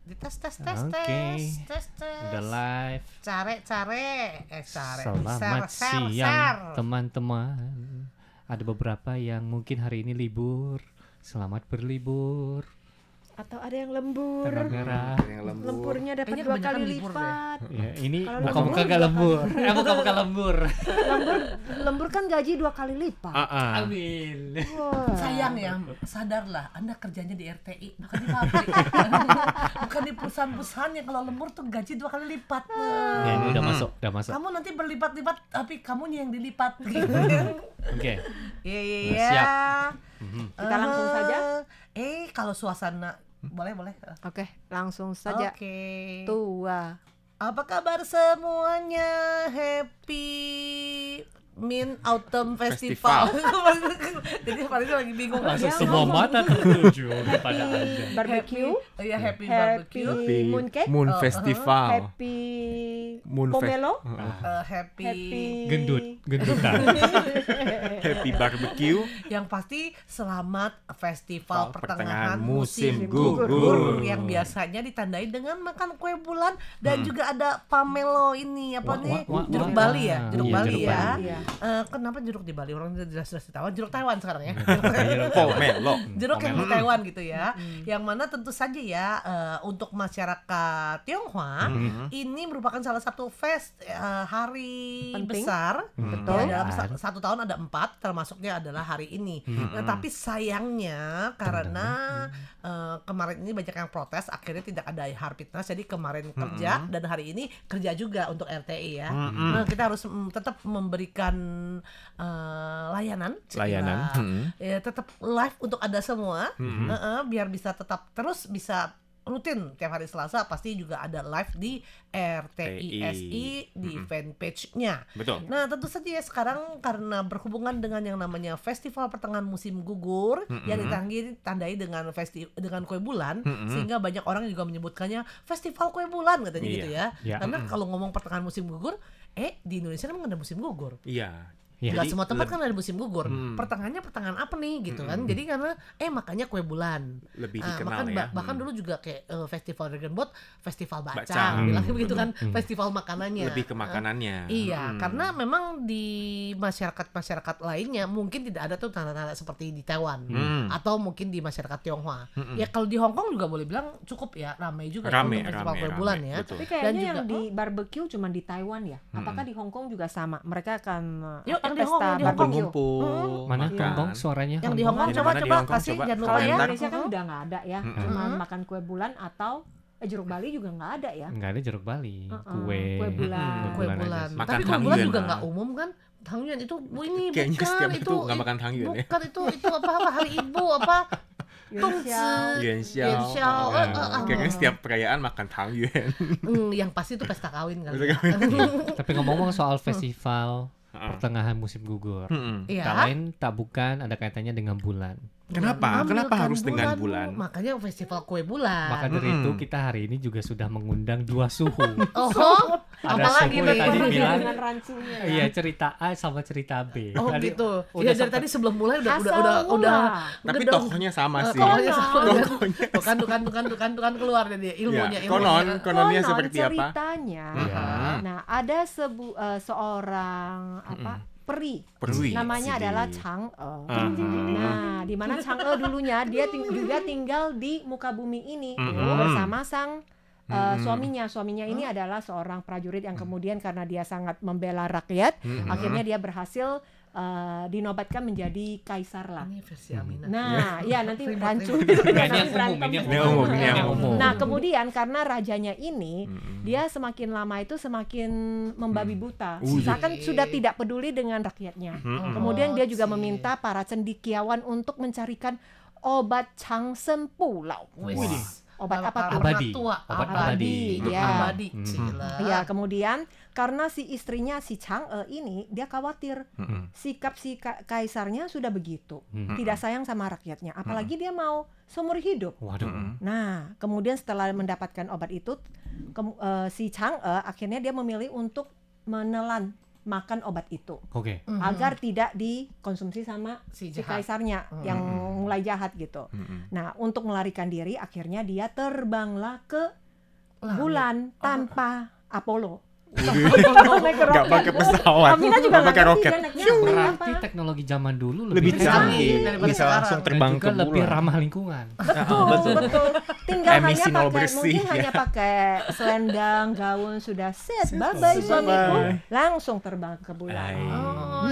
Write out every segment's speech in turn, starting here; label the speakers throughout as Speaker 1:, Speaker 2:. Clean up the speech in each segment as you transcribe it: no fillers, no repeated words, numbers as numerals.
Speaker 1: Dites tes
Speaker 2: Oke.
Speaker 1: tes.
Speaker 2: Udah live.
Speaker 1: Care.
Speaker 2: Selamat siang teman-teman. Ada beberapa yang mungkin hari ini libur. Selamat berlibur.
Speaker 3: Atau ada yang lembur.
Speaker 2: Tanggal merah.
Speaker 3: Lempurnya dapat
Speaker 1: Kayaknya
Speaker 3: 2 kali
Speaker 1: kebanyakan libur
Speaker 3: lipat.
Speaker 2: Ya, ini
Speaker 3: Kalau
Speaker 2: muka-muka
Speaker 3: lembur
Speaker 2: gak lembur. Muka-muka lembur.
Speaker 3: Lembur kan gaji 2 kali lipat.
Speaker 2: Amin.
Speaker 3: Wah.
Speaker 1: Sayang ya, sadarlah Anda kerjanya di RTI, bukan di pabrik. Bukan di perusahaan-perusahaan yang kalau lembur tuh gaji 2 kali lipat.
Speaker 2: Ya, ini udah masuk.
Speaker 1: Kamu nanti berlipat-lipat, tapi kamunya yang dilipat.
Speaker 2: Oke.
Speaker 1: Iya.
Speaker 2: Siap.
Speaker 3: Kita langsung saja.
Speaker 1: Kalau suasana boleh.
Speaker 3: Oke, langsung saja.
Speaker 1: Oke.
Speaker 3: Tua.
Speaker 1: Apa kabar semuanya? Happy Min Autumn Festival. Jadi Farid lagi bingung.
Speaker 2: Langsung
Speaker 3: Ya,
Speaker 2: semua
Speaker 3: ngomong.
Speaker 2: mata tertuju kepada Anda.
Speaker 3: Barbecue.
Speaker 1: Iya, happy
Speaker 3: Happy
Speaker 1: barbecue.
Speaker 3: Mooncake.
Speaker 4: Moon Festival.
Speaker 3: Happy
Speaker 4: Moon
Speaker 3: Pomelo.
Speaker 1: Happy
Speaker 2: Gendutan.
Speaker 4: Happy barbecue.
Speaker 1: Yang pasti selamat festival pertengahan
Speaker 4: Pertengahan
Speaker 1: musim
Speaker 4: musim
Speaker 1: gugur
Speaker 4: gugur.
Speaker 1: yang biasanya ditandai dengan makan kue bulan dan juga ada pamelo ini apa nih jeruk Bali ya, jeruk
Speaker 2: Iya,
Speaker 1: Bali
Speaker 2: jeruk
Speaker 1: ya.
Speaker 2: Bali.
Speaker 3: Iya.
Speaker 1: Kenapa jeruk di Bali? Orang jelas di Taiwan, jeruk Taiwan sekarang ya.
Speaker 4: Pomelo.
Speaker 1: Jeruk yang di Taiwan gitu ya. Yang mana tentu saja ya untuk masyarakat Tionghoa ini merupakan salah satu hari
Speaker 3: Penting.
Speaker 1: besar.
Speaker 3: Betul.
Speaker 1: Ya, dalam satu tahun ada 4, termasuknya adalah hari ini. Nah, tapi sayangnya karena kemarin ini banyak yang protes, akhirnya tidak ada Harpitnas. Jadi kemarin kerja dan hari ini kerja juga untuk RTI ya. Nah, kita harus tetap memberikan layanan. Ya, tetap live untuk Anda semua. Biar bisa tetap terus bisa rutin tiap hari Selasa pasti juga ada live di RTISI di fanpage-nya.
Speaker 4: Betul.
Speaker 1: Nah, tentu saja ya sekarang karena berhubungan dengan yang namanya Festival Pertengahan Musim Gugur yang ditandai dengan kue bulan, sehingga banyak orang juga menyebutkannya Festival Kue Bulan katanya gitu ya.
Speaker 2: Iya.
Speaker 1: Karena kalau ngomong pertengahan musim gugur, di Indonesia kan ada musim gugur.
Speaker 4: Iya.
Speaker 1: Nggak
Speaker 4: Jadi
Speaker 1: semua tempat kan ada musim gugur. Pertengahannya pertengahan apa nih gitu kan. Jadi karena makanya kue bulan.
Speaker 4: Lebih
Speaker 1: Bahkan,
Speaker 4: dikenal ya.
Speaker 1: bahkan dulu juga kayak festival Dragon Boat, festival
Speaker 4: Bacang.
Speaker 1: bacang, bilangnya begitu kan, festival makanannya.
Speaker 4: Lebih ke makanannya.
Speaker 1: Iya, karena memang di masyarakat lainnya mungkin tidak ada tuh tanda-tanda seperti di Taiwan atau mungkin di masyarakat Tionghoa. Ya kalau di Hong Kong juga boleh bilang cukup ya ramai juga untuk festival kue bulan ya.
Speaker 4: Betul.
Speaker 3: Tapi kayaknya
Speaker 1: juga,
Speaker 3: yang di barbecue cuma di Taiwan ya. Apakah di Hong Kong juga sama? Mereka akan
Speaker 1: Yuk, yang di Hong
Speaker 3: pesta
Speaker 1: Kong, di Hong Kong.
Speaker 3: barbecue.
Speaker 4: Ngumpul.
Speaker 2: Mana
Speaker 4: makan.
Speaker 2: Hongkong suaranya?
Speaker 1: Yang di Hong Kong
Speaker 4: Yang
Speaker 1: coba
Speaker 4: mana di Hong Kong?
Speaker 1: kasih
Speaker 4: Coba.
Speaker 1: jangan lupa
Speaker 3: Kalau
Speaker 1: ya.
Speaker 3: di
Speaker 4: Komentar.
Speaker 3: Indonesia kan udah nggak ada ya. Cuma makan kue bulan atau jeruk Bali juga nggak ada ya.
Speaker 2: Enggak ada jeruk Bali.
Speaker 3: Kue bulan.
Speaker 1: Kue
Speaker 2: aja
Speaker 1: bulan.
Speaker 2: sih.
Speaker 4: Makan
Speaker 1: Tapi kue bulan
Speaker 4: tangyuan
Speaker 1: juga
Speaker 4: lah.
Speaker 1: nggak umum kan? Tangyuan itu ini
Speaker 4: Kayaknya
Speaker 1: bukan
Speaker 4: setiap
Speaker 1: itu
Speaker 4: nggak makan tangyuan ya.
Speaker 1: bukan itu apa hari ibu apa Tungzi.
Speaker 4: Yuan Xiao. Kayaknya setiap perayaan makan tangyuan.
Speaker 1: Yang pasti itu pesta kawin kan.
Speaker 2: Tapi ngomong-ngomong soal festival pertengahan musim gugur,
Speaker 1: Iya.
Speaker 2: tak lain tak bukan ada kaitannya dengan bulan.
Speaker 4: Kenapa?
Speaker 1: Ambilkan
Speaker 4: Kenapa harus dengan bulan?
Speaker 1: Makanya festival kue bulan.
Speaker 2: Maka dari itu kita hari ini juga sudah mengundang 2 suhu.
Speaker 1: Oh,
Speaker 2: Ada
Speaker 1: apalagi
Speaker 2: suhu
Speaker 1: nih?
Speaker 2: tadi bilang,
Speaker 3: Dengan rancunya. ya.
Speaker 2: iya cerita A sama cerita B.
Speaker 1: Oh
Speaker 2: Tadi
Speaker 1: gitu.
Speaker 2: udah
Speaker 1: Iya dari
Speaker 2: sempet-
Speaker 1: tadi sebelum mulai udah
Speaker 3: Asal mula.
Speaker 4: Tapi
Speaker 1: gedong.
Speaker 4: tokohnya sama sih.
Speaker 1: Tokohnya sama. Tukan keluar dari ilmunya.
Speaker 4: Ya, kononnya seperti apa?
Speaker 3: ceritanya.
Speaker 2: Iya.
Speaker 3: Nah, ada seorang peri. Namanya adalah Chang'e. Nah, di mana Chang'e dulunya dia juga tinggal di muka bumi ini bersama sang suaminya. Suaminya ini adalah seorang prajurit yang kemudian karena dia sangat membela rakyat, akhirnya dia berhasil dinobatkan menjadi kaisar lah.
Speaker 1: Ini versi Aminah.
Speaker 3: Nah, ya nanti rancu.
Speaker 2: Ini yang umum.
Speaker 3: Nah, kemudian karena rajanya ini dia semakin lama itu semakin membabi buta. Seakan sudah tidak peduli dengan rakyatnya. Kemudian dia juga meminta para cendekiawan untuk mencarikan obat Changsen Pulau. Obat apa tuh?
Speaker 2: Abadi.
Speaker 1: Obat
Speaker 3: abadi, ya.
Speaker 1: Abadi.
Speaker 3: Ya, kemudian karena si istrinya si Chang'e ini dia khawatir sikap si kaisarnya sudah begitu, tidak sayang sama rakyatnya, apalagi dia mau seumur hidup.
Speaker 2: Waduh.
Speaker 3: Nah, kemudian setelah mendapatkan obat itu si Chang'e akhirnya dia memilih untuk menelan makan obat itu
Speaker 2: Oke.
Speaker 3: agar tidak dikonsumsi sama
Speaker 1: Si
Speaker 3: si
Speaker 1: jahat.
Speaker 3: kaisarnya yang mulai jahat gitu. Nah, untuk melarikan diri akhirnya dia terbanglah ke bulan tanpa Apollo. Naik ke
Speaker 4: Nggak
Speaker 3: roket.
Speaker 4: pakai pesawat,
Speaker 3: Amina juga
Speaker 4: nggak
Speaker 3: nggak
Speaker 4: pakai
Speaker 3: ngerti
Speaker 4: roket.
Speaker 3: dia naiknya naik
Speaker 2: Berarti
Speaker 3: apa.
Speaker 2: teknologi zaman dulu
Speaker 4: Lebih
Speaker 2: hebat.
Speaker 4: canggih,
Speaker 1: daripada
Speaker 4: bisa
Speaker 1: sekarang.
Speaker 4: langsung
Speaker 2: Dan
Speaker 4: terbang
Speaker 2: juga
Speaker 4: ke
Speaker 2: lebih
Speaker 4: bulan.
Speaker 2: ramah lingkungan.
Speaker 3: Betul. Tinggal
Speaker 4: Emisi
Speaker 3: hanya
Speaker 4: nol
Speaker 3: pakai
Speaker 4: bersih,
Speaker 3: mungkin
Speaker 4: ya.
Speaker 3: hanya pakai selendang, gaun sudah set. Bye bye suamiku. Langsung terbang ke bulan.
Speaker 1: Oh,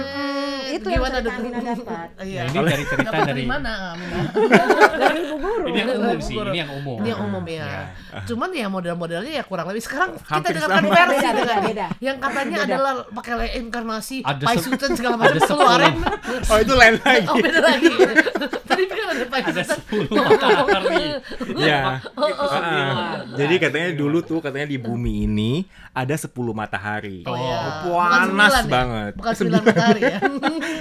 Speaker 3: Itu yang
Speaker 1: gimana
Speaker 3: cerita
Speaker 1: tuh?
Speaker 3: Amina dapat.
Speaker 1: Iya.
Speaker 2: Nah, ini dari cerita
Speaker 1: Dapat
Speaker 2: dari
Speaker 1: mana, Amina?
Speaker 3: Dari ibu guru.
Speaker 2: ini yang umum sih, ini yang umum.
Speaker 1: Ini yang umum ya. Cuman ya model-modelnya ya kurang lebih sekarang
Speaker 4: Hampir
Speaker 1: kita dengarkan
Speaker 4: sama.
Speaker 1: versi
Speaker 3: Beda,
Speaker 1: dengan
Speaker 3: beda.
Speaker 1: yang katanya
Speaker 3: Beda.
Speaker 1: adalah pakai reinkarnasi,
Speaker 2: Ada
Speaker 1: paisutan segala
Speaker 2: ada
Speaker 1: macam
Speaker 2: 10.
Speaker 1: keluarin.
Speaker 4: Oh itu lain lagi.
Speaker 1: Oh beda lagi. Tadi kan ada
Speaker 2: Ada
Speaker 1: paisutan.
Speaker 2: 10 matahari.
Speaker 4: Ya.
Speaker 2: Itu sembilan.
Speaker 4: Jadi katanya dulu tuh katanya di bumi ini ada 10 matahari.
Speaker 1: Oh, iya.
Speaker 4: Panas
Speaker 1: Bukan 9 ya?
Speaker 4: banget.
Speaker 1: Bukan 9 matahari ya.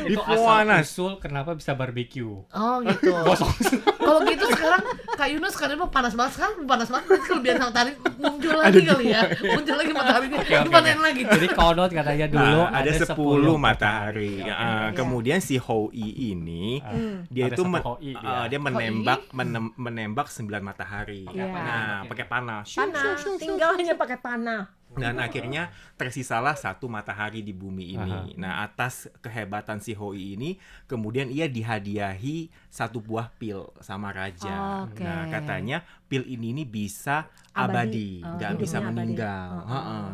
Speaker 4: Di
Speaker 2: Itu asal
Speaker 4: panas.
Speaker 2: usul kenapa bisa barbecue.
Speaker 1: Oh gitu. Kalau gitu sekarang Kak Yunus sekarang emang panas banget, sekarang panas banget, berarti kelebihan matahari muncul lagi kali ya. Muncul lagi mataharinya. Dipanen lagi.
Speaker 2: Jadi kodot katanya dulu
Speaker 4: Nah, ada 10 matahari. Kemudian si Hou-i ini dia
Speaker 2: Ada
Speaker 4: itu
Speaker 2: satu Hou-i dia.
Speaker 4: dia menembak 9 matahari.
Speaker 3: Iya.
Speaker 4: Nah, pakai panah.
Speaker 3: Panah. Tinggal hanya pakai panah.
Speaker 4: Dan akhirnya tersisalah satu matahari di bumi ini. Nah, atas kehebatan si Hou-i ini, kemudian ia dihadiahi satu buah pil sama raja.
Speaker 3: Oke.
Speaker 4: Nah, katanya pil ini bisa
Speaker 3: Abadi.
Speaker 4: abadi, nggak bisa
Speaker 3: Hidupnya abadi.
Speaker 4: meninggal.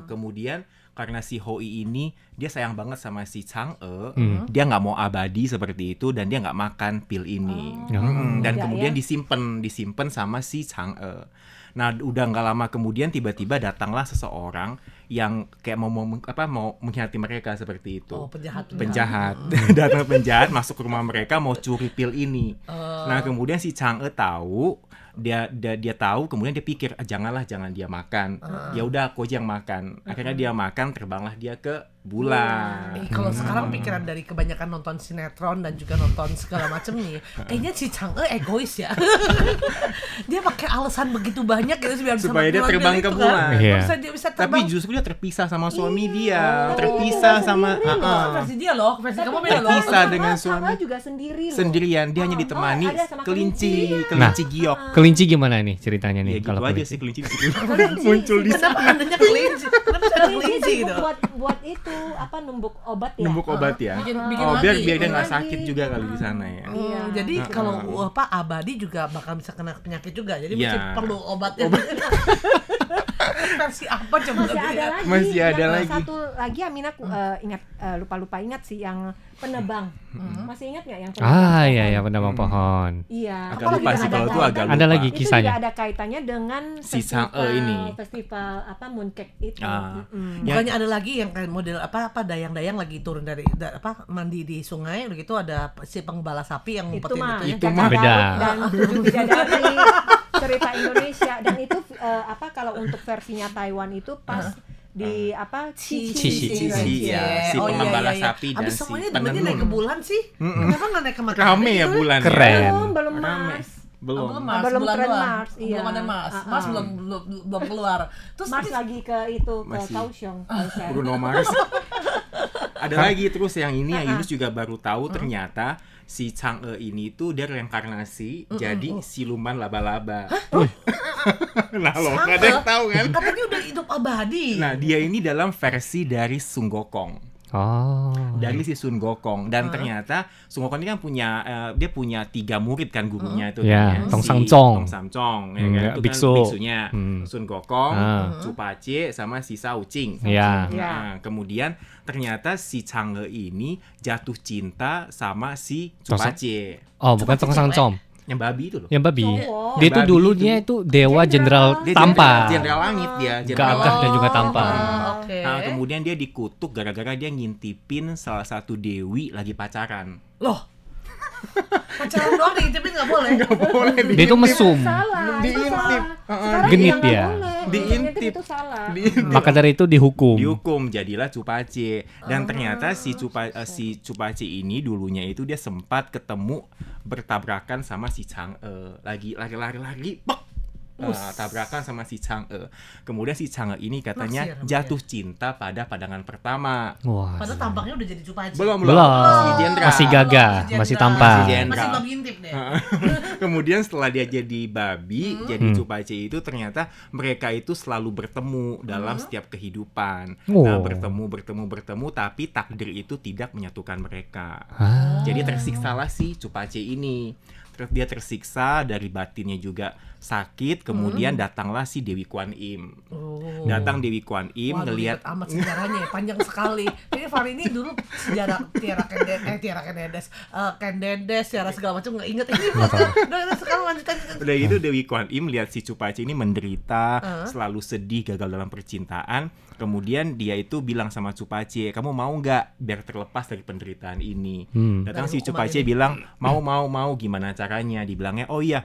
Speaker 4: Kemudian karena si Hou-i ini dia sayang banget sama si Chang'e, dia nggak mau abadi seperti itu dan dia nggak makan pil ini. Dan
Speaker 3: Enggak,
Speaker 4: kemudian
Speaker 3: ya?
Speaker 4: disimpan sama si Chang'e. Nah, udah nggak lama kemudian tiba-tiba datanglah seseorang yang kayak mau mengkhianati mereka seperti itu.
Speaker 1: Oh, penjahat.
Speaker 4: Penjahat. Datang penjahat masuk ke rumah mereka mau curi pil ini. Nah, kemudian si Chang'e tahu, dia tahu, kemudian dia pikir jangan dia makan. Ya udah aku aja yang makan. Akhirnya dia makan, terbanglah dia ke bulan.
Speaker 1: Kalau sekarang pikiran dari kebanyakan nonton sinetron dan juga nonton segala macam nih, kayaknya si Chang'e egois ya. Dia pakai alasan begitu banyak gitu biar bisa
Speaker 4: Supaya dia
Speaker 1: mengambil
Speaker 4: terbang ke
Speaker 1: itu
Speaker 4: bulan.
Speaker 1: Kan.
Speaker 2: Iya.
Speaker 1: Dia bisa
Speaker 4: Tapi
Speaker 1: terbang.
Speaker 4: justru dia terpisah sama suami dia. Terpisah sama
Speaker 1: Versi dia loh, versi kamu beda loh.
Speaker 4: Terpisah dengan suami.
Speaker 3: Chang'e juga sendiri loh.
Speaker 4: Sendirian, dia hanya ditemani
Speaker 3: ada sama
Speaker 4: kelinci
Speaker 2: Nah.
Speaker 4: giok.
Speaker 2: Kelinci gimana nih ceritanya
Speaker 4: Ya
Speaker 2: nih
Speaker 4: gitu
Speaker 2: kalau
Speaker 4: aja
Speaker 2: kelinci?
Speaker 4: sih kelinci di situ. Muncul di
Speaker 1: Kenapa adanya kelinci? Kenapa bisa ada kelinci gitu?
Speaker 3: buat itu apa numbuk obat ya.
Speaker 4: Numbuk obat ya.
Speaker 1: Bikin
Speaker 4: Oh, biar
Speaker 1: lagi.
Speaker 4: dia nggak
Speaker 3: Lagi.
Speaker 4: sakit juga kali di sana ya.
Speaker 3: Iya.
Speaker 1: Jadi kalau abadi juga bakal bisa kena penyakit juga. Jadi
Speaker 4: Iya.
Speaker 1: mesti perlu obatnya. Versi apa coba?
Speaker 3: Masih ada lagi.
Speaker 4: Masih ada
Speaker 3: yang
Speaker 4: lagi.
Speaker 3: Satu lagi Amina ingat lupa ingat sih yang penebang. Masih ingat nggak yang
Speaker 2: Iya penebang pohon.
Speaker 3: Iya.
Speaker 4: Agak lupa sih kalau itu agak lupa.
Speaker 2: Ada lagi
Speaker 3: Itu
Speaker 2: kisahnya.
Speaker 3: juga ada kaitannya dengan
Speaker 4: Si
Speaker 3: festival
Speaker 4: Chang'e ini.
Speaker 3: festival apa mooncake itu.
Speaker 4: Ah.
Speaker 1: Bukannya ada lagi yang kayak model apa dayang-dayang lagi turun dari mandi di sungai begitu ada si pengbala sapi yang
Speaker 3: Itu
Speaker 1: ngumpetin
Speaker 3: mah
Speaker 1: itu ya.
Speaker 4: Itu mah
Speaker 3: Kakak
Speaker 2: beda.
Speaker 3: Daud dan Tujuh Bidadari cerita Indonesia dan itu kalau untuk versinya Taiwan itu pas di
Speaker 4: Cici ya, si pengembala sapi dan
Speaker 1: Abis
Speaker 4: si
Speaker 1: semuanya demennya naik ke
Speaker 4: penenun.
Speaker 1: bulan sih. Kenapa nggak naik ke matahari?
Speaker 4: Rame ya
Speaker 1: gitu?
Speaker 4: bulan.
Speaker 2: Keren.
Speaker 3: belum
Speaker 4: Rame.
Speaker 3: Mars.
Speaker 4: Belum.
Speaker 1: Mars,
Speaker 3: Belum
Speaker 1: bulan
Speaker 3: tren
Speaker 1: doang.
Speaker 3: Mars, iya.
Speaker 1: Belum ada Mars. Mars belum keluar. Terus
Speaker 3: Mars lagi ke itu ke
Speaker 4: Masih.
Speaker 3: Kaohsiung.
Speaker 4: Bruno Mars. Ada lagi terus yang ini yang Yunus juga baru tahu ternyata si Chang'e ini tuh dia reinkarnasi jadi siluman laba-laba. Nah lo nggak ada yang tahu kan?
Speaker 1: katanya udah hidup abadi.
Speaker 4: Nah dia ini dalam versi dari Sun Gokong.
Speaker 2: Oh.
Speaker 4: Dari si Sun Gokong dan ternyata Sun Gokong ini kan dia punya 3 murid kan gurunya itu
Speaker 2: Ya,
Speaker 4: kan,
Speaker 2: Tong
Speaker 4: si
Speaker 2: Samcong.
Speaker 4: Tong Samcong ya
Speaker 2: Hmm,
Speaker 4: kan
Speaker 2: ya,
Speaker 4: itu
Speaker 2: biksu.
Speaker 4: kan biksunya Sun Gokong,
Speaker 2: Ah.
Speaker 4: Chu Pace sama si Shao Qing.
Speaker 2: Ya.
Speaker 4: Nah, kemudian ternyata si Chang'e ini jatuh cinta sama si Chu
Speaker 2: Tong Sam-
Speaker 4: Pace
Speaker 2: Oh, bukan Tong Samcom.
Speaker 4: yang babi itu loh.
Speaker 2: Yang babi.
Speaker 3: Cowok.
Speaker 2: Dia tuh
Speaker 4: Babi
Speaker 2: dulunya itu dewa jenderal
Speaker 4: Dia
Speaker 2: tampa.
Speaker 4: jenderal langit dia, jenderal
Speaker 2: Gagah
Speaker 4: langit.
Speaker 2: dan juga tampan.
Speaker 1: Oke.
Speaker 4: Nah, kemudian dia dikutuk gara-gara dia ngintipin salah satu dewi lagi pacaran.
Speaker 1: Loh. Pacaran doang diintipin nggak boleh.
Speaker 4: Boleh
Speaker 2: Dia itu mesum.
Speaker 3: Salah, itu
Speaker 4: Diintip.
Speaker 3: salah. Sekarang
Speaker 2: Genit
Speaker 3: nggak
Speaker 2: dia.
Speaker 3: boleh.
Speaker 4: Diintip.
Speaker 3: Itu salah.
Speaker 2: Maka dari itu dihukum.
Speaker 4: Dihukum jadilah Chu Pace dan ternyata si Chu Pace ini dulunya itu dia sempat ketemu bertabrakan sama si Chang'e lagi lari-lari pek tabrakan sama si Chang'e. Kemudian si Chang'e ini katanya
Speaker 1: Naksir sama
Speaker 4: jatuh cinta pada pandangan pertama.
Speaker 2: Wah.
Speaker 1: Padahal tampaknya udah jadi Cupaci.
Speaker 2: Belum.
Speaker 4: Masih jenderal.
Speaker 2: Masih gagah, masih tampan.
Speaker 1: Masih babi intip deh.
Speaker 4: Kemudian setelah dia jadi babi, jadi Cupaci itu ternyata mereka itu selalu bertemu dalam setiap kehidupan. Nah, bertemu, tapi takdir itu tidak menyatukan mereka. Jadi tersiksalah si Cupaci ini. Terus dia tersiksa, dari batinnya juga sakit, kemudian datanglah si Dewi Kuan Im. Datang Dewi Kuan Im, ngelihat
Speaker 1: amat sejarahnya ya, panjang sekali. Jadi Fahri ini dulu sejarah Tiara Kendedes, sejarah segala macam nggak inget. Ini udah sekarang lanjutan.
Speaker 4: Udah gitu Dewi Kuan Im lihat si Cupaci ini menderita, selalu sedih, gagal dalam percintaan. Kemudian dia itu bilang sama Cupaci, kamu mau nggak biar terlepas dari penderitaan ini? Datang si Cupaci bilang, mau, gimana caranya? Dibilangnya, oh iya,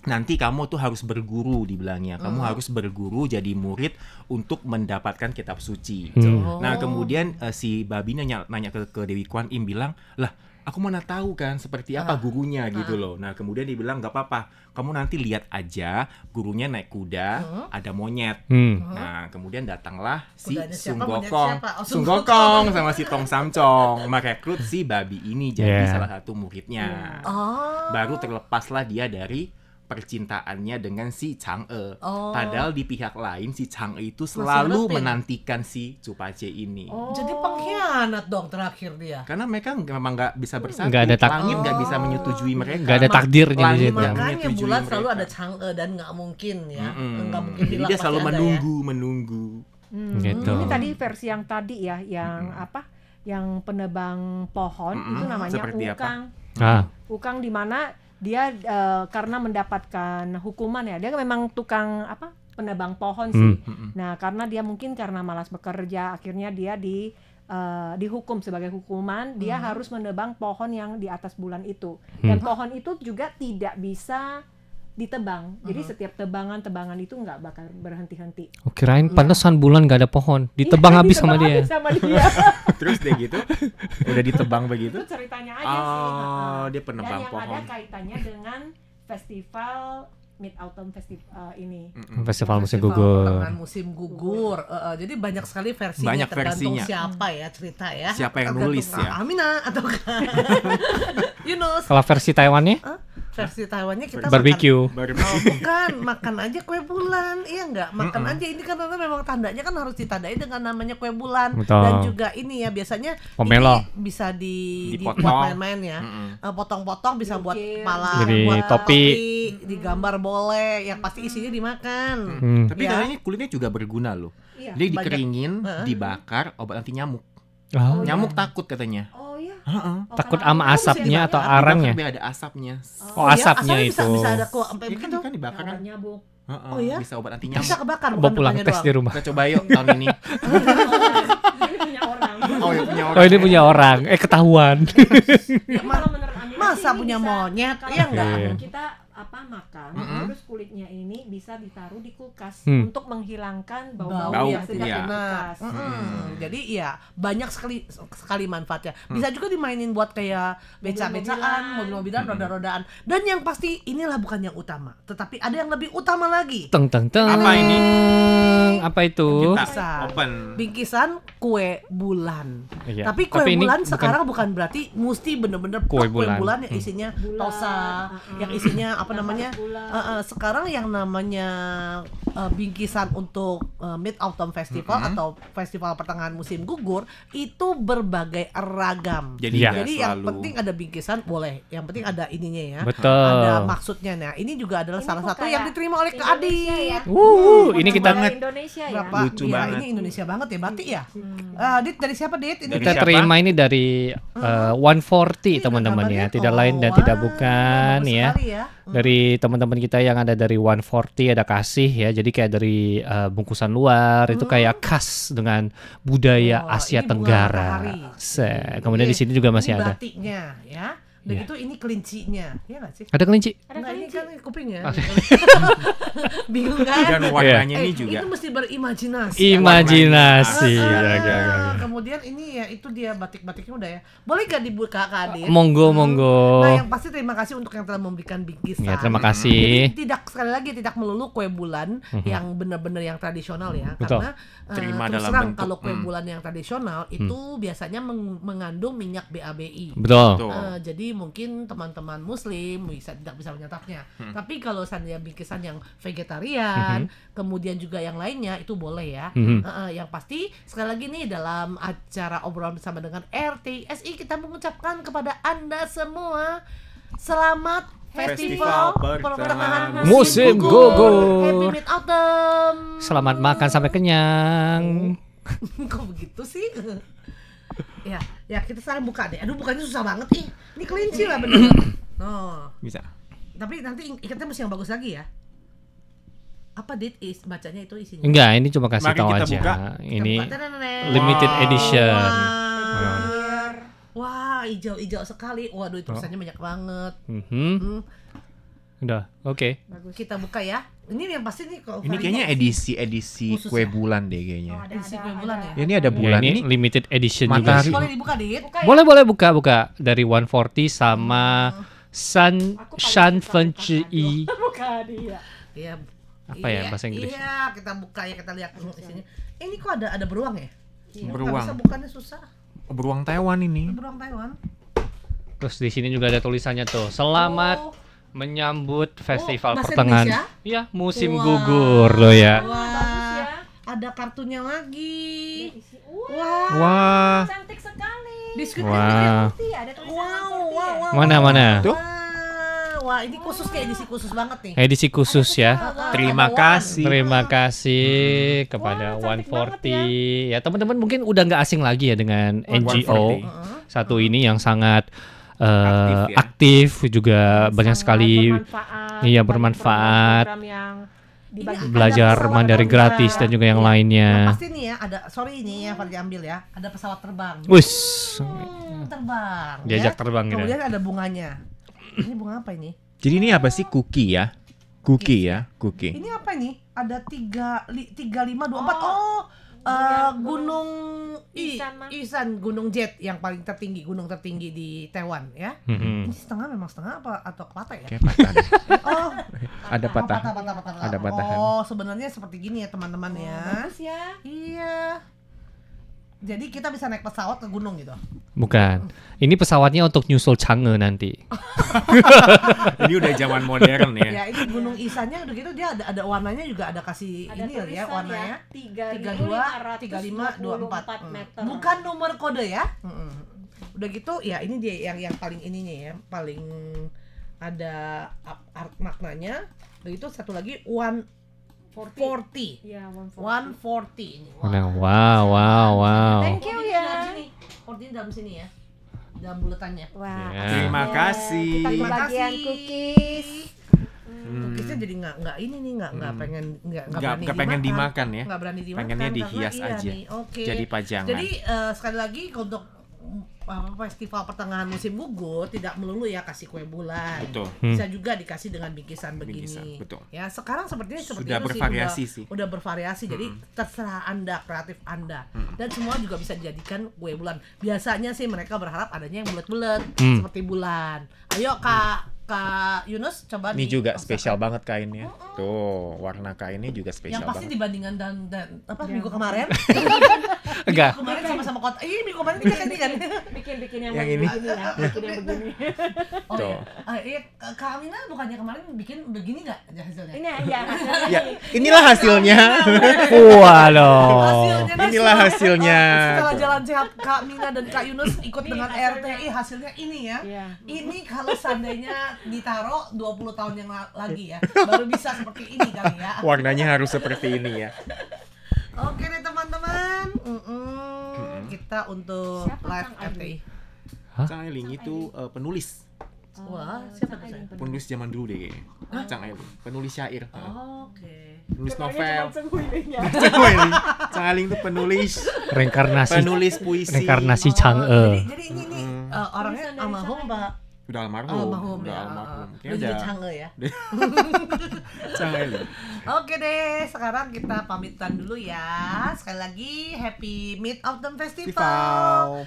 Speaker 4: nanti kamu tuh harus berguru, dibilangnya. Kamu harus berguru jadi murid untuk mendapatkan kitab suci. Nah kemudian si babi nanya ke Dewi Kuan Im, bilang, lah aku mana tahu kan seperti apa gurunya gitu loh. Nah kemudian dia bilang, gak apa-apa, kamu nanti lihat aja gurunya naik kuda, ada monyet. Nah kemudian datanglah si Sung Gokong sama si Tong Samcong merekrut si babi ini jadi salah satu muridnya. Baru terlepaslah dia dari percintaannya dengan si Chang'e. Padahal di pihak lain si Chang'e itu selalu menantikan si Cupaci ini.
Speaker 1: Jadi pengkhianat dong terakhir dia.
Speaker 4: Karena mereka memang nggak bisa bersatu.
Speaker 2: Nggak ada
Speaker 4: langit nggak bisa menyetujui mereka.
Speaker 2: Nggak ada takdirnya di situ.
Speaker 1: Makanya bulan selalu ada Chang'e dan nggak mungkin ya. Nggak mungkin
Speaker 4: Jadi
Speaker 1: hilang.
Speaker 4: dia selalu menunggu.
Speaker 2: Gitu.
Speaker 3: Ini tadi versi yang tadi ya, yang apa? Yang penebang pohon itu namanya
Speaker 4: Seperti
Speaker 3: Ukang. Ukang di mana dia karena mendapatkan hukuman ya, dia memang tukang apa, penebang pohon sih. Nah karena dia mungkin karena malas bekerja, akhirnya dia dihukum sebagai hukuman, dia harus menebang pohon yang di atas bulan itu. Dan pohon itu juga tidak bisa ditebang. Jadi setiap tebangan itu nggak bakal berhenti-henti.
Speaker 2: Kirain pantesan bulan nggak ada pohon, ditebang habis sama dia.
Speaker 4: Terus deh gitu, udah ditebang begitu.
Speaker 3: Itu ceritanya aja sih.
Speaker 4: Dia penebang pohon.
Speaker 3: Dan yang ada kaitannya dengan festival Mid Autumn Festival ini.
Speaker 2: Festival musim gugur.
Speaker 1: Pertengahan musim gugur. Jadi banyak sekali versinya.
Speaker 4: Banyak
Speaker 1: tergantung
Speaker 4: versinya.
Speaker 1: siapa ya cerita ya.
Speaker 4: Siapa yang nulis ya?
Speaker 1: Amina atau Yunus.
Speaker 2: Kalau versi Taiwannya?
Speaker 1: Versi Taiwannya kita
Speaker 2: barbecue.
Speaker 1: Bukan, makan aja kue bulan. Iya enggak? Makan aja, ini kan memang tandanya kan harus ditandai dengan namanya kue bulan.
Speaker 2: Betul.
Speaker 1: Dan juga ini ya biasanya
Speaker 2: pomelo.
Speaker 1: Ini bisa dibuat
Speaker 4: dipotong.
Speaker 1: main-main ya. Potong-potong bisa buat pala,
Speaker 2: jadi
Speaker 1: buat
Speaker 2: topi,
Speaker 1: digambar boleh, yang pasti isinya dimakan.
Speaker 4: Tapi katanya kulitnya juga berguna loh.
Speaker 3: Iya.
Speaker 4: Dia dikeringin, dibakar, obat anti nyamuk.
Speaker 2: Nyamuk
Speaker 4: takut katanya.
Speaker 3: Oh iya.
Speaker 2: Takut sama asapnya atau arangnya?
Speaker 4: Tapi ada asapnya.
Speaker 2: Oh, asapnya
Speaker 1: asalnya
Speaker 2: itu.
Speaker 1: Bisa ada sampai
Speaker 4: Iya
Speaker 1: begitu.
Speaker 4: kan dibakar kan?
Speaker 3: Nyamuk.
Speaker 1: Oh ya?
Speaker 4: Bisa obat anti nyamuk.
Speaker 1: Bisa kebakar
Speaker 2: Bawa
Speaker 1: bukan
Speaker 2: pulang
Speaker 1: depannya
Speaker 2: tes
Speaker 1: doang.
Speaker 2: di rumah.
Speaker 4: Kita coba yuk tahun ini.
Speaker 3: Ini punya orang.
Speaker 4: Oh ya punya orang.
Speaker 2: Oh ini punya orang. Ketahuan.
Speaker 3: Kalau menurut Amira
Speaker 1: Masa
Speaker 3: sih ini
Speaker 1: punya
Speaker 3: bisa,
Speaker 1: monyet?
Speaker 3: kalau
Speaker 1: Iya enggak?
Speaker 3: kita makan, terus kulitnya ini bisa ditaruh di kulkas untuk menghilangkan bau-bau yang tidak
Speaker 4: iya.
Speaker 3: di kulkas.
Speaker 1: Jadi ya banyak sekali manfaatnya. Bisa juga dimainin buat kayak beca-becaan, mobil-mobilan, roda-rodaan. Dan yang pasti inilah bukan yang utama, tetapi ada yang lebih utama lagi.
Speaker 2: Teng.
Speaker 4: Apa ini?
Speaker 2: Apa itu?
Speaker 4: Kita open.
Speaker 1: Bingkisan kue bulan.
Speaker 2: Iya.
Speaker 1: Tapi kue
Speaker 2: Tapi ini
Speaker 1: bulan
Speaker 2: bukan
Speaker 1: sekarang bukan berarti mesti bener-bener
Speaker 2: kue
Speaker 1: kue
Speaker 2: bulan.
Speaker 1: bulan yang isinya tosa, yang isinya apa namanya? Sekarang yang namanya bingkisan untuk Mid Autumn Festival atau festival pertengahan musim gugur itu berbagai ragam.
Speaker 4: Jadi
Speaker 1: yang penting ada bingkisan boleh, yang penting ada ininya ya.
Speaker 2: Betul.
Speaker 1: Ada maksudnya. Nah, ini juga adalah
Speaker 3: Ini
Speaker 1: salah
Speaker 3: kok
Speaker 1: satu
Speaker 3: kayak
Speaker 1: yang diterima oleh Kak
Speaker 3: Indonesia
Speaker 1: Adit.
Speaker 3: ya.
Speaker 2: Ini kita
Speaker 3: Budaya Indonesia ya.
Speaker 1: Berapa?
Speaker 4: Lucu
Speaker 1: Ya,
Speaker 4: banget.
Speaker 1: ini Indonesia banget ya, Batik ya. Dit dari siapa Dit? Ini
Speaker 4: Dari
Speaker 2: kita
Speaker 4: siapa?
Speaker 2: terima ini dari 140 teman-teman ya, tidak lain dan tidak bukan
Speaker 1: bagus
Speaker 2: ya.
Speaker 1: sekali ya.
Speaker 2: Dari teman-teman kita yang ada dari 140 ada kasih ya, jadi kayak dari bungkusan luar itu kayak khas dengan budaya Asia
Speaker 1: ini bunga
Speaker 2: Tenggara.
Speaker 1: matahari.
Speaker 2: Kemudian di sini juga masih
Speaker 1: Ini
Speaker 2: ada.
Speaker 1: batiknya ya. Udah
Speaker 2: Iya.
Speaker 1: gitu ini kelincinya, ya nggak sih?
Speaker 2: Ada kelinci?
Speaker 1: Enggak, ini kan kupingnya.
Speaker 2: Oke.
Speaker 1: Bingung kan?
Speaker 4: Dan warnanya ini juga
Speaker 1: Itu mesti berimajinasi.
Speaker 2: Imajinasi.
Speaker 4: Ah,
Speaker 2: Ya, ya, ya.
Speaker 1: Kemudian ini ya itu dia batik-batiknya udah ya. Boleh gak dibuka Kak Adit?
Speaker 2: Monggo, monggo.
Speaker 1: Nah yang pasti terima kasih untuk yang telah memberikan bingkisan.
Speaker 2: Ya, terima kasih.
Speaker 1: Jadi tidak sekali lagi tidak melulu kue bulan yang benar-benar yang tradisional ya.
Speaker 2: Betul.
Speaker 1: Karena
Speaker 4: Terima
Speaker 1: terus
Speaker 4: dalam
Speaker 1: terang
Speaker 4: bentuk,
Speaker 1: kalau kue bulan yang tradisional itu biasanya mengandung minyak BABI.
Speaker 2: Betul.
Speaker 4: Betul.
Speaker 1: Jadi mungkin teman-teman muslim tidak bisa menyantapnya. Tapi kalau seandainya bingkisan yang vegetarian, kemudian juga yang lainnya itu boleh ya. Yang pasti sekali lagi nih dalam acara obrolan bersama dengan RTSI kita mengucapkan kepada Anda semua selamat Festival Pertengahan
Speaker 2: Musim Gugur.
Speaker 1: Happy Mid Autumn.
Speaker 2: Selamat makan sampai kenyang.
Speaker 1: Kok begitu sih? Ya kita sekarang buka deh. Aduh bukanya susah banget ih. Ini kelinci lah bener. Oh.
Speaker 4: bisa.
Speaker 1: Tapi nanti ikatnya mesti yang bagus lagi ya. Apa bacanya itu isinya?
Speaker 2: Enggak, ini cuma kasih
Speaker 4: Mari
Speaker 2: tahu
Speaker 4: kita
Speaker 2: aja.
Speaker 4: buka.
Speaker 2: Ini
Speaker 1: Kita buka.
Speaker 2: limited edition.
Speaker 1: Wah, hijau-hijau sekali. Waduh, tulisannya banyak banget.
Speaker 2: Udah, oke.
Speaker 1: Kita buka ya. Ini yang pasti nih kalau
Speaker 4: Ini kayaknya edisi
Speaker 1: Khusus
Speaker 4: kue
Speaker 1: ya?
Speaker 4: bulan deh kayaknya.
Speaker 1: edisi kue bulan ya.
Speaker 4: Ya, ini ada
Speaker 2: Ya,
Speaker 4: bulan
Speaker 2: ini
Speaker 4: ini.
Speaker 2: limited edition juga
Speaker 4: Matahari.
Speaker 2: sih.
Speaker 1: Boleh dibuka, Dit?
Speaker 2: Boleh buka dari 140 sama Shan Fenci.
Speaker 3: Bukan dia.
Speaker 1: Iya.
Speaker 2: Apa ya bahasa Inggris?
Speaker 1: Iya, kita buka ya, kita lihat isinya. Ini kok ada beruang ya?
Speaker 4: Beruang.
Speaker 1: Nggak bisa bukannya susah.
Speaker 4: Beruang Taiwan ini.
Speaker 1: Beruang Taiwan.
Speaker 2: Terus di sini juga ada tulisannya tuh. Selamat menyambut festival
Speaker 1: bahasa
Speaker 2: pertengahan.
Speaker 1: Indonesia?
Speaker 2: Iya, musim
Speaker 1: Wah.
Speaker 2: gugur loh ya.
Speaker 1: Wah,
Speaker 3: ya.
Speaker 1: ada kartunya lagi.
Speaker 3: Wah,
Speaker 4: Wah.
Speaker 3: cantik sekali.
Speaker 1: Biskuit
Speaker 2: Wah.
Speaker 3: Ada tulisan
Speaker 1: Wow.
Speaker 2: Mana?
Speaker 4: Tuh.
Speaker 1: Wah, ini khusus kayak edisi khusus banget nih.
Speaker 2: Edisi khusus ya.
Speaker 4: Terima kasih.
Speaker 2: Terima kasih kepada
Speaker 3: Wah, cantik
Speaker 2: 140. Ya, teman-teman mungkin udah nggak asing lagi ya dengan NGO
Speaker 4: 140.
Speaker 2: satu ini yang sangat
Speaker 4: Aktif ya.
Speaker 2: aktif juga banyak sekali iya,
Speaker 3: Banyak
Speaker 2: bermanfaat.
Speaker 3: program yang
Speaker 1: Ini
Speaker 3: dibagi.
Speaker 2: belajar
Speaker 1: pesawat
Speaker 2: Mandarin
Speaker 1: terbang.
Speaker 2: gratis dan juga yang
Speaker 1: Yang
Speaker 2: lainnya.
Speaker 1: pasti nih ya, ada ini yang harus diambil ya. Ada pesawat terbang.
Speaker 2: Wus,
Speaker 1: Terbang.
Speaker 2: diajak
Speaker 1: ya.
Speaker 2: terbang gitu.
Speaker 1: Kemudian ada bunganya. Ini bunga apa ini?
Speaker 4: Jadi ini apa sih cookie ya? Cookie ya, cookie.
Speaker 1: Ini apa ini? Ada 3524. Gunung Isan, Gunung Jet yang paling tertinggi, gunung tertinggi di Taiwan ya. Ini setengah memang setengah apa atau patah ya?
Speaker 4: Kayak patah.
Speaker 1: Oh,
Speaker 4: Ada patah.
Speaker 1: patah.
Speaker 4: Ada patahan.
Speaker 1: Oh, sebenarnya seperti gini ya teman-teman ya.
Speaker 3: Bagus ya.
Speaker 1: Iya. Jadi kita bisa naik pesawat ke gunung gitu.
Speaker 2: Bukan. Ini pesawatnya untuk nyusul Chang'e nanti.
Speaker 4: Ini udah zaman modern ya.
Speaker 1: Ya, ini Gunung Isannya udah gitu dia ada warnanya juga ada kasih
Speaker 3: Ada
Speaker 1: ini ya
Speaker 3: tulisan
Speaker 1: warnanya.
Speaker 3: 32
Speaker 1: 3524.
Speaker 3: meter.
Speaker 1: Bukan nomor kode ya. Udah gitu ya ini dia yang paling ininya ya, paling ada art maknanya. Udah gitu satu lagi 140.
Speaker 3: Iya,
Speaker 1: 140 ini.
Speaker 2: Wow.
Speaker 3: Thank you ya.
Speaker 1: 40 dalam sini ya. Dalam buletannya.
Speaker 3: Wah,
Speaker 2: Ya.
Speaker 4: Terima kasih.
Speaker 3: Kita di
Speaker 1: Terima
Speaker 3: bagian
Speaker 1: kasih.
Speaker 3: cookies.
Speaker 1: Cookiesnya jadi nggak ini nih nggak pengen nggak
Speaker 4: Nggak pengen dimakan ya.
Speaker 1: Nggak berani dimakan.
Speaker 4: Pengennya
Speaker 1: karena
Speaker 4: dihias
Speaker 1: iya
Speaker 4: aja.
Speaker 1: nih, oke.
Speaker 4: Jadi pajangan.
Speaker 1: Jadi sekali lagi untuk festival pertengahan musim gugur tidak melulu ya kasih kue bulan.
Speaker 4: Betul.
Speaker 1: Bisa juga dikasih dengan bingkisan begini.
Speaker 4: Bingkisan, betul.
Speaker 1: Ya sekarang sepertinya seperti
Speaker 4: Sudah
Speaker 1: itu
Speaker 4: bervariasi sih.
Speaker 1: Udah bervariasi. Jadi terserah Anda, kreatif Anda. Dan semua juga bisa dijadikan kue bulan. Biasanya sih mereka berharap adanya yang bulat-bulat seperti bulan. Ayo Kak Yunus coba
Speaker 4: Ini juga
Speaker 1: dipaksakan.
Speaker 4: spesial banget kainnya. Tuh, warna kainnya juga
Speaker 1: Yang
Speaker 4: spesial
Speaker 1: pasti
Speaker 4: banget.
Speaker 1: dibandingkan dan apa minggu kemarin?
Speaker 2: Enggak.
Speaker 1: Kemarin sama-sama kota. Minggu kemarin kita ini kan.
Speaker 3: Bikin yang
Speaker 4: Yang
Speaker 3: begini
Speaker 4: ini.
Speaker 3: ya. Bikin yang begini.
Speaker 1: Oh
Speaker 4: Tuh.
Speaker 1: iya. Kak Amina bukannya kemarin bikin begini nggak hasilnya?
Speaker 3: Ini ya.
Speaker 4: Ya, inilah hasilnya.
Speaker 2: Waduh.
Speaker 1: Hasilnya nih,
Speaker 4: Inilah hasilnya.
Speaker 1: Setelah jalan sehat Kak Mina dan Kak Yunus ikut
Speaker 3: Ini
Speaker 1: dengan
Speaker 3: hasilnya.
Speaker 1: RTI hasilnya ini ya.
Speaker 3: Iya.
Speaker 1: Ini kalau seandainya ditaruh 20 tahun yang lagi ya, baru bisa seperti ini kali ya.
Speaker 4: Warnanya harus seperti ini ya.
Speaker 1: Oke deh teman-teman. Kita untuk
Speaker 3: Siapa
Speaker 1: live
Speaker 3: Kang Ayu?
Speaker 1: RTI.
Speaker 4: Cang Ailing itu penulis.
Speaker 1: Wah, siapa tuh saya?
Speaker 4: Penulis zaman dulu deh kayaknya. Cang Ailing, penulis syair.
Speaker 1: Oke.
Speaker 4: Penulis novel.
Speaker 3: ya.
Speaker 4: Cang Ailing. Cang Ailing itu penulis
Speaker 2: Reinkarnasi
Speaker 4: penulis puisi.
Speaker 2: reinkarnasi
Speaker 1: Jadi
Speaker 2: Chang'e.
Speaker 1: ini nih orangnya
Speaker 3: Tulisan dari
Speaker 1: almarhum
Speaker 3: sana.
Speaker 1: Pak
Speaker 4: Udah almarhum.
Speaker 1: ya.
Speaker 4: Kayaknya
Speaker 1: Udah
Speaker 4: udah
Speaker 1: Chang'e ya.
Speaker 4: Chang'e.
Speaker 1: Oke deh, sekarang kita pamitan dulu ya. Sekali lagi Happy Mid Autumn Festival.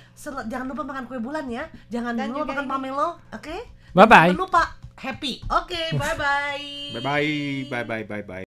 Speaker 1: Jangan lupa makan kue bulan ya. Jangan
Speaker 3: Dan
Speaker 1: lupa
Speaker 3: juga
Speaker 1: makan
Speaker 3: ini.
Speaker 1: pamelo, oke?
Speaker 2: Bye-bye.
Speaker 1: Jangan lupa happy. Oke, bye bye.
Speaker 4: Bye bye.